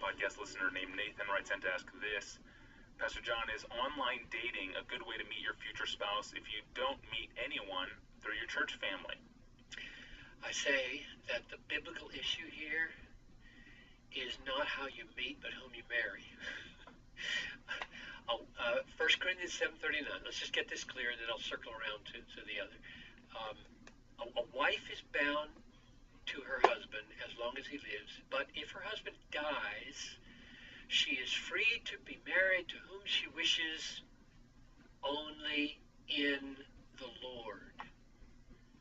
podcast listener named Nathan writes in to ask this. Pastor John, is online dating a good way to meet your future spouse if you don't meet anyone through your church family? I say that the biblical issue here is not how you meet, but whom you marry. 1 Corinthians 7:39. Let's just get this clear, and then I'll circle around to the other. A wife is bound to her husband as long as he lives, but if her husband dies, she is free to be married to whom she wishes, only in the Lord.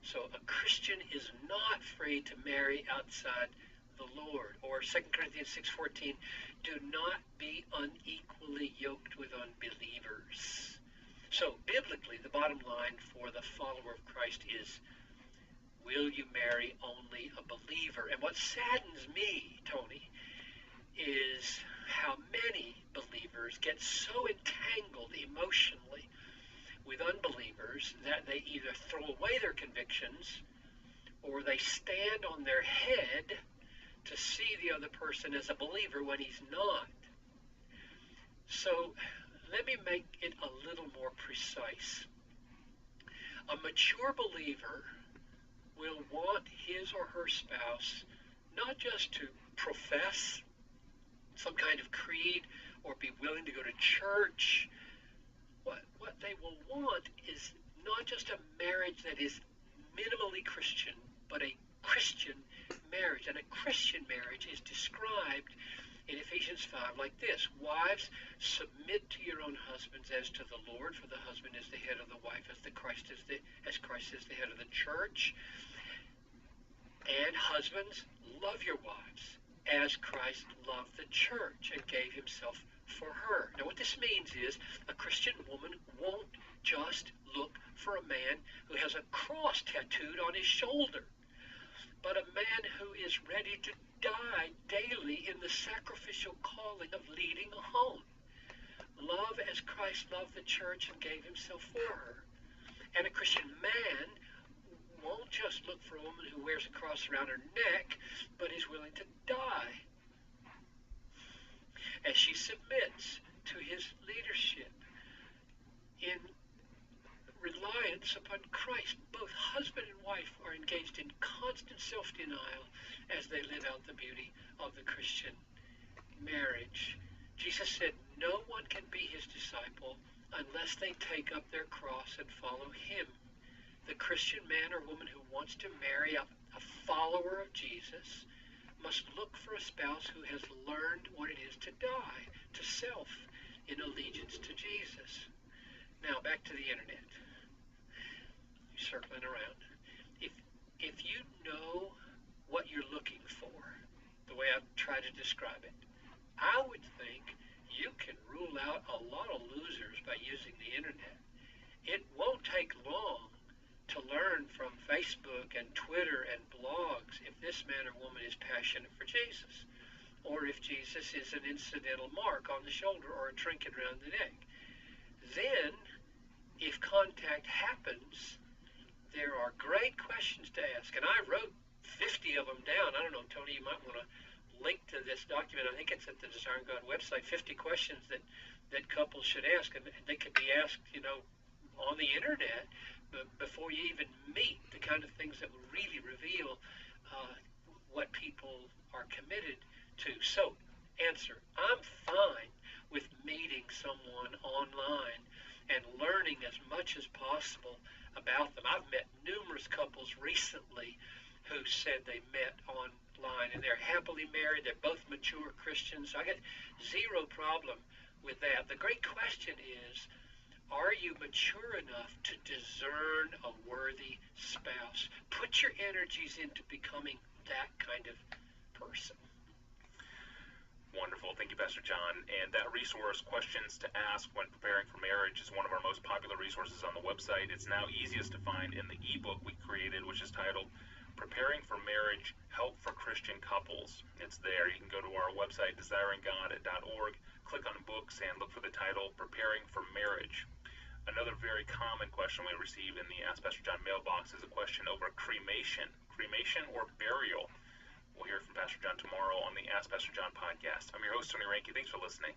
So a Christian is not free to marry outside the Lord. Or 2 Corinthians 6:14, do not be unequally yoked with unbelievers. So biblically, the bottom line for the follower of Christ is, will you marry only a believer? And what saddens me, Tony, is how many believers get so entangled emotionally with unbelievers that they either throw away their convictions or they stand on their head to see the other person as a believer when he's not. So let me make it a little more precise. A mature believer will want his or her spouse not just to profess some kind of creed or be willing to go to church. What they will want is not just a marriage that is minimally Christian, but a Christian marriage. And a Christian marriage is described in Ephesians 5 like this: wives, submit to your own husbands as to the Lord, for the husband is the head of the wife, as Christ is the head of the church. And husbands, love your wives as Christ loved the church and gave himself for her. Now what this means is a Christian woman won't just look for a man who has a cross tattooed on his shoulder, but a man who is ready to die daily in the sacrificial calling of leading a home. Love as Christ loved the church and gave himself for her. And a Christian man won't just look for a woman who wears a cross around her neck, but is willing to die as she submits to his leadership in reliance upon Christ. Both husband and wife are engaged in constant self-denial as they live out the beauty of the Christian marriage. Jesus said no one can be his disciple unless they take up their cross and follow him. The Christian man or woman who wants to marry a follower of Jesus must look for a spouse who has learned what it is to die to self in allegiance to Jesus. Now back to the internet. Circling around. If you know what you're looking for, the way I've tried to describe it, I would think you can rule out a lot of losers by using the internet. It won't take long to learn from Facebook and Twitter and blogs if this man or woman is passionate for Jesus, or if Jesus is an incidental mark on the shoulder or a trinket around the neck. Then, if contact happens, there are great questions to ask. And I wrote 50 of them down. I don't know, Tony, you might want to link to this document. I think it's at the Desiring God website, 50 questions that couples should ask. And they could be asked, on the internet before you even meet, the kind of things that will really reveal what people are committed to. So, answer, I'm fine with meeting someone online and learning as much as possible about them. I've met numerous couples recently who said they met online and they're happily married. They're both mature Christians. I got zero problem with that. The great question is, are you mature enough to discern a worthy spouse? Put your energies into becoming that kind of person. Wonderful. Thank you, Pastor John. And that resource, Questions to Ask When Preparing for Marriage, is one of our most popular resources on the website. It's now easiest to find in the ebook we created, which is titled Preparing for Marriage, Help for Christian Couples. It's there. You can go to our website, desiringgod.org, click on books, and look for the title, Preparing for Marriage. Another very common question we receive in the Ask Pastor John mailbox is a question over cremation or burial. We'll hear from Pastor John tomorrow on the Ask Pastor John podcast. I'm your host, Tony Reinke. Thanks for listening.